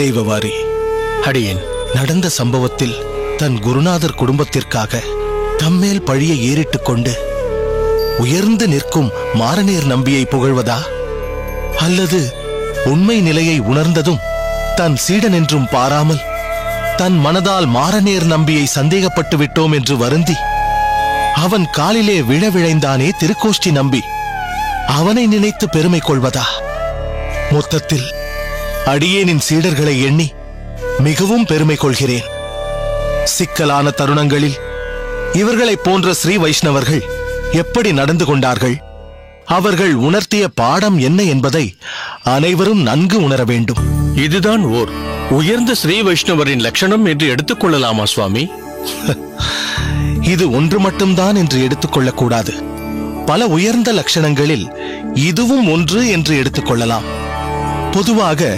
தெய்வவாரி, அடியேன் நடந்த சம்பவத்தில் தன் குருநாதர் குடும்பத்திற்காக தம்மேல் பழியை ஏறிட்டுக் கொண்டு உயர்ந்து நிற்கும் மாரநேர் நம்பியை புகழ்வதா, அல்லது உண்மை நிலையை உணர்ந்ததும் தன் சீடன் என்றும் பாராமல் தன் மனதால் மாரநேர் நம்பியை சந்தேகப்பட்டு விட்டோம் என்று வருந்தி அவன் காலிலே விழைந்தானே திருக்கோஷ்டி நம்பி, அவனை நினைத்து பெருமை கொள்வதா? மொத்தத்தில் அடியேனின் சீடர்களை எண்ணி மிகவும் பெருமை கொள்கிறேன். சிக்கலான தருணங்களில் இவர்களைப் போன்ற ஸ்ரீ வைஷ்ணவர்கள் எப்படி நடந்து கொண்டார்கள், அவர்கள் உணர்த்திய பாடம் என்ன என்பதை அனைவரும் நன்கு உணர வேண்டும். இதுதான் ஓர் உயர்ந்த ஸ்ரீ வைஷ்ணவரின் லட்சணம் என்று எடுத்துக் கொள்ளலாமா சுவாமி? இது ஒன்று மட்டும்தான் என்று எடுத்துக்கொள்ளக்கூடாது. பல உயர்ந்த லட்சணங்களில் இதுவும் ஒன்று என்று எடுத்துக்கொள்ளலாம். பொதுவாக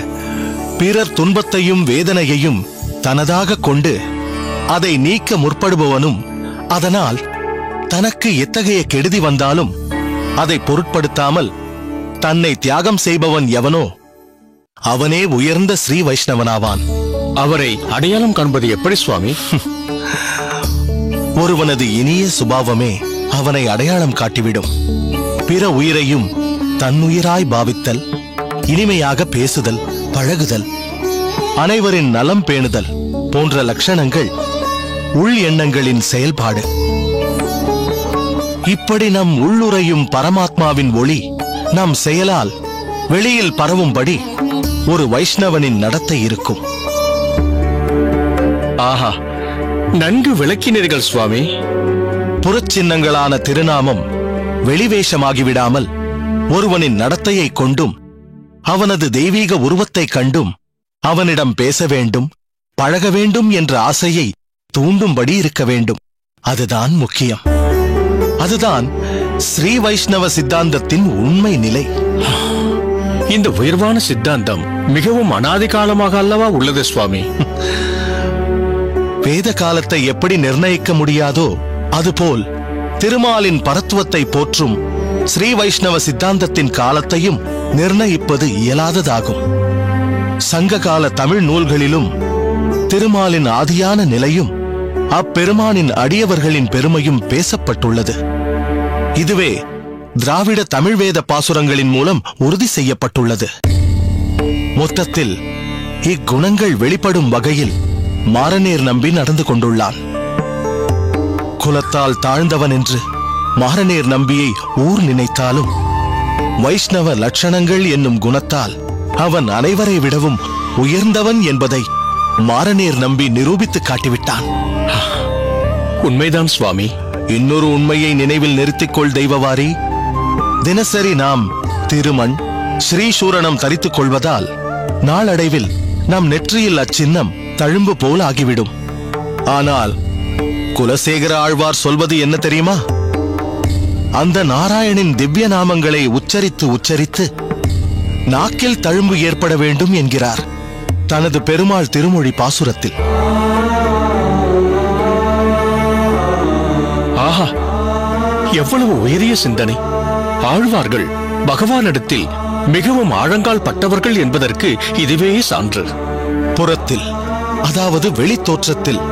பிறர் துன்பத்தையும் வேதனையையும் தனதாக கொண்டு அதை நீக்க முற்படுபவனும், அதனால் தனக்கு எத்தகைய கெடுதி வந்தாலும் அதை பொருட்படுத்தாமல் தன்னை தியாகம் செய்பவன் எவனோ அவனே உயர்ந்த ஸ்ரீ வைஷ்ணவனாவான். அவரை அடையாளம் காண்பது எப்படி சுவாமி? ஒருவனது இனிய சுபாவமே அவனை அடையாளம் காட்டிவிடும். பிற உயிரையும் தன்னுயிராய் பாவித்தல், இனிமையாக பேசுதல், பழகுதல், அனைவரின் நலம் பேணுதல் போன்ற லட்சணங்கள் உள் எண்ணங்களின் செயல்பாடு. இப்படி நம் உள்ளுரையும் பரமாத்மாவின் ஒளி நம் செயலால் வெளியில் பரவும்படி ஒரு வைஷ்ணவனின் நடத்தை இருக்கும். ஆஹா, நன்கு விளக்கினீர்கள் சுவாமி. புறச்சின்னங்களான திருநாமம் வெளிவேஷமாகிவிடாமல் ஒருவனின் நடத்தையை கொண்டும் அவனது தெய்வீக உருவத்தை கண்டும் அவனிடம் பேச வேண்டும், பழக வேண்டும் என்ற ஆசையை தூண்டும்படி இருக்க வேண்டும். அதுதான் முக்கியம். அதுதான் ஸ்ரீ வைஷ்ணவ சித்தாந்தத்தின் உண்மை நிலை. இந்த உயர்வான சித்தாந்தம் மிகவும் அனாதி காலமாக அல்லவா உள்ளது சுவாமி? வேத காலத்தை எப்படி நிர்ணயிக்க முடியாதோ அதுபோல் திருமாலின் பரத்துவத்தை போற்றும் ஸ்ரீ வைஷ்ணவ சித்தாந்தத்தின் காலத்தையும் நிர்ணயிப்பது இயலாததாகும். சங்ககால தமிழ் நூல்களிலும் திருமாலின் ஆதியான நிலையும் அப்பெருமானின் அடியவர்களின் பெருமையும் பேசப்பட்டுள்ளது. இதுவே திராவிட தமிழ் வேத பாசுரங்களின் மூலம் உறுதி செய்யப்பட்டுள்ளது. மொத்தத்தில் இக்குணங்கள் வெளிப்படும் வகையில் மாரநேர் நம்பி நடந்து கொண்டுள்ளான். குலத்தால் தாழ்ந்தவன் என்று மாரநேர் நம்பியை ஊர் நினைத்தாலும் வைஷ்ணவ லட்சணங்கள் என்னும் குணத்தால் அவன் அனைவரை விடவும் உயர்ந்தவன் என்பதை மாரநேர் நம்பி நிரூபித்து காட்டிவிட்டான். உண்மைதான் சுவாமி. இன்னொரு உண்மையை நினைவில் நிறுத்திக்கொள் தெய்வவாரி. தினசரி நாம் திருமண், ஸ்ரீசூரணம் தரித்துக் கொள்வதால் நாளடைவில் நம் நெற்றியில் அச்சின்னம் தழும்பு போல் ஆகிவிடும். ஆனால் குலசேகர ஆழ்வார் சொல்வது என்ன தெரியுமா? அந்த நாராயணின் திவ்ய நாமங்களை உச்சரித்து உச்சரித்து நாக்கில் தழும்பு ஏற்பட வேண்டும் என்கிறார் தனது பெருமாள் திருமொழி பாசுரத்தில். ஆஹா, எவ்வளவு உயரிய சிந்தனை! ஆழ்வார்கள் பகவானிடத்தில் மிகவும் ஆழங்கால் பட்டவர்கள் என்பதற்கு இதுவே சான்று. புறத்தில், அதாவது வெளித்தோற்றத்தில்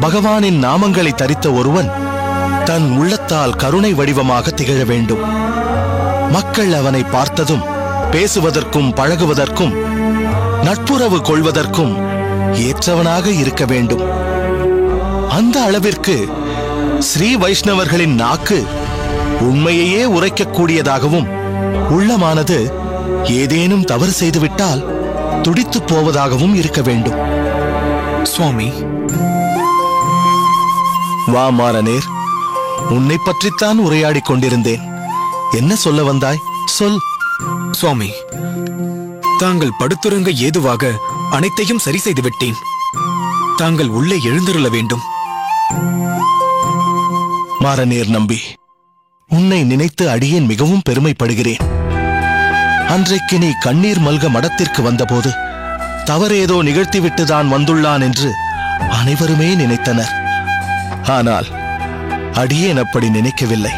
பகவானின் நாமங்களை தரித்த ஒருவன் தன் உள்ளத்தால் கருணை வடிவமாக திகழ வேண்டும். மக்கள் அவனை பார்த்ததும் பேசுவதற்கும் பழகுவதற்கும் நட்புறவு கொள்வதற்கும் ஏற்றவனாக இருக்க வேண்டும். அந்த அளவிற்கு ஸ்ரீ வைஷ்ணவர்களின் நாக்கு உண்மையையே உரைக்கக்கூடியதாகவும், உள்ளமானது ஏதேனும் தவறு செய்துவிட்டால் துடித்து போவதாகவும் இருக்க வேண்டும். சுவாமி, வா மாரநேர், உன்னை பற்றித்தான் உரையாடிக் கொண்டிருந்தேன். என்ன சொல்ல வந்தாய்? சொல். சுவாமி, தாங்கள் படுத்துறங்க ஏதுவாக அனைத்தையும் சரி செய்து விட்டேன். தாங்கள் உள்ளே எழுந்தருள வேண்டும். மாரநேர் நம்பி, உன்னை நினைத்து அடியேன் மிகவும் பெருமைப்படுகிறேன். அன்றைக்கு நீ கண்ணீர் மல்க மடத்திற்கு வந்தபோது தவறேதோ நிகழ்த்திவிட்டுதான் வந்துள்ளான் என்று அனைவருமே நினைத்தனர். ஆனால் அடியேன் அப்படி நினைக்கவில்லை.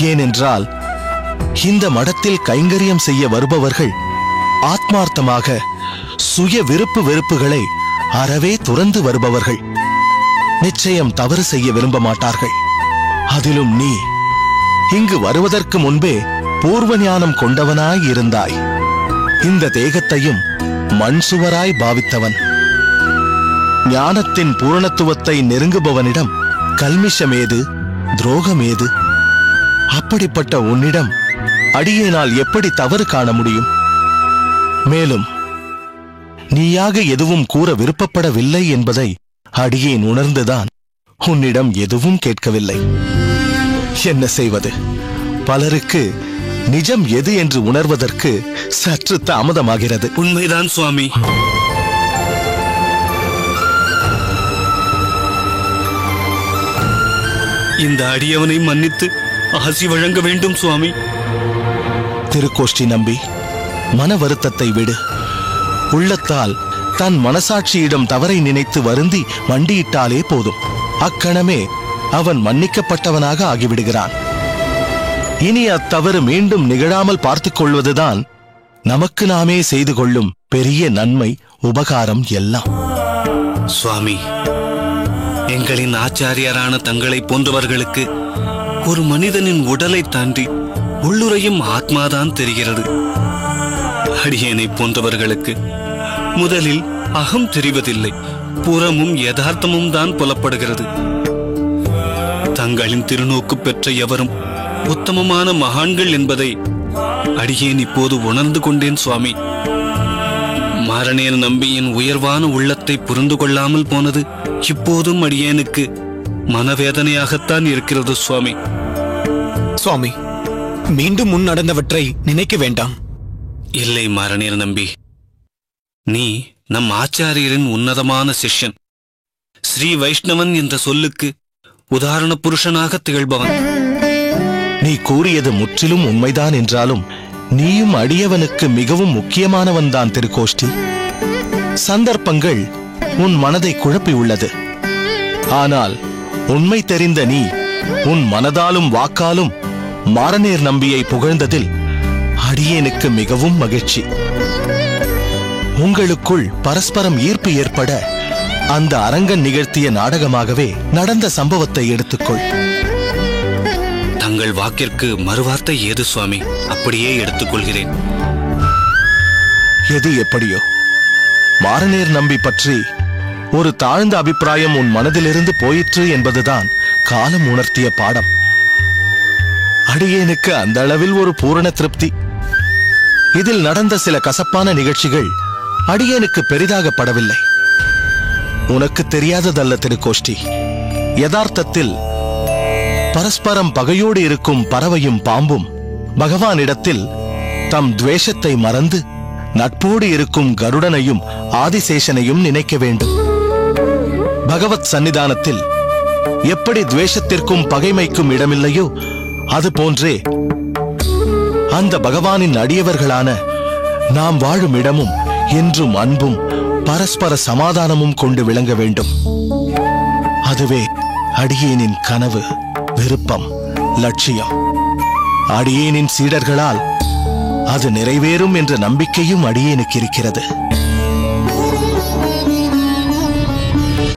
ஏனென்றால் இந்த மடத்தில் கைங்கரியம் செய்ய வருபவர்கள் ஆத்மார்த்தமாக சுய விருப்பு வெறுப்புகளை அறவே துறந்து வருபவர்கள் நிச்சயம் தவறு செய்ய விரும்ப மாட்டார்கள். அதிலும் நீ இங்கு வருவதற்கு முன்பே பூர்வ ஞானம் கொண்டவனாய் இருந்தாய். இந்த தேகத்தையும் மண் சுவராய் பாவித்தவன். ஞானத்தின் பூரணத்துவத்தை நெருங்குபவனிடம் கல்மிஷமேது, துரோகமேது? அப்படிப்பட்ட உன்னிடம் அடியேனால் எப்படி தவறு காண முடியும்? மேலும் நீயாக எதுவும் கூற விருப்பப்படவில்லை என்பதை அடியேன் உணர்ந்துதான் உன்னிடம் எதுவும் கேட்கவில்லை. என்ன செய்வது? பலருக்கு நிஜம் எது என்று உணர்வதற்கு சற்று தாமதமாகிறது. உண்மைதான் சுவாமி. இந்த அடியவனை மன்னித்து ஆசி வழங்க வேண்டும் சுவாமி. திருக்கோஷ்டி நம்பி, மன வருத்தத்தை விடு. உள்ளத்தால் தன் மனசாட்சியிடம் தவறை நினைத்து வருந்தி மண்டியிட்டாலே போதும். அக்கணமே அவன் மன்னிக்கப்பட்டவனாக ஆகிவிடுகிறான். இனி அத்தவறு மீண்டும் நிகழாமல் பார்த்துக் கொள்வதுதான் நமக்கு நாமே செய்து கொள்ளும் பெரிய நன்மை, உபகாரம் எல்லாம். சுவாமி, எங்களின் ஆச்சாரியரான தங்களை போன்றவர்களுக்கு ஒரு மனிதனின் உடலை தாண்டி உள்ளுரையும் ஆத்மாதான் தெரிகிறது. அடியேனை போன்றவர்களுக்கு முதலில் அகம் தெரிவதில்லை, புறமும் யதார்த்தமும் தான் புலப்படுகிறது. தங்களின் திருநோக்கு பெற்ற எவரும் உத்தமமான மகான்கள் என்பதை அடியேன் இப்போது உணர்ந்து கொண்டேன் சுவாமி. மாரணேர் நம்பியின் உயர்வான உள்ளத்தை புரிந்து கொள்ளாமல் போனது இப்போதும் அடியேனுக்கு மனவேதனையாகத்தான் இருக்கிறது சுவாமி. சுவாமி, மீண்டும் முன் நடந்தவற்றை நினைக்க வேண்டாம். இல்லை மாரணேர் நம்பி, நீ நம் ஆச்சாரியரின் உன்னதமான சிஷ்யன். ஸ்ரீ வைஷ்ணவன் என்ற சொல்லுக்கு உதாரண புருஷனாக திகழ்பவன். நீ கூறியது முற்றிலும் உண்மைதான் என்றாலும் நீயும் அடியவனுக்கு மிகவும் முக்கியமானவன்தான் திருக்கோஷ்டி. சந்தர்ப்பங்கள் உன் மனதை குழப்பியுள்ளது. ஆனால் உண்மை தெரிந்த நீ உன் மனதாலும் வாக்காலும் மாரணேர் நம்பியை புகழ்ந்ததில் அடியேனுக்கு மிகவும் மகிழ்ச்சி. உங்களுக்குள் பரஸ்பரம் ஈர்ப்பு ஏற்பட அந்த அரங்கன் நிகழ்த்திய நாடகமாகவே நடந்த சம்பவத்தை எடுத்துக்கொள். தங்கள் வாக்கிற்கு மறுவார்த்தை ஏது சுவாமி? அப்படியே எடுத்துக்கொள்கிறேன். எது எப்படியோ, மாரணேர் நம்பி பற்றி ஒரு தாழ்ந்த அபிப்பிராயம் உன் மனதிலிருந்து போயிற்று என்பதுதான் காலம் உணர்த்திய பாடம். அடியேனுக்கு அந்த அளவில் ஒரு பூரண திருப்தி. இதில் நடந்த சில கசப்பான நிகழ்ச்சிகள் அடியேனுக்கு பெரிதாகப்படவில்லை. உனக்கு தெரியாததல்ல திருக்கோஷ்டி, யதார்த்தத்தில் பரஸ்பரம் பகையோடு இருக்கும் பறவையும் பாம்பும் பகவானிடத்தில் தம் துவேஷத்தை மறந்து நட்போடு இருக்கும் கருடனையும் ஆதிசேஷனையும் நினைக்க வேண்டும். பகவத் சன்னிதானத்தில் எப்படி துவேஷத்திற்கும் பகைமைக்கும் இடமில்லையோ அதுபோன்றே அந்த பகவானின் அடியவர்களான நாம் வாழும் இடமும் என்றும் அன்பும் பரஸ்பர சமாதானமும் கொண்டு விளங்க வேண்டும். அதுவே அடியேனின் கனவு, விருப்பம், லட்சியம். அடியேனின் சீடர்களால் அது நிறைவேறும் என்ற நம்பிக்கையும் அடியேனுக்கு இருக்கிறது.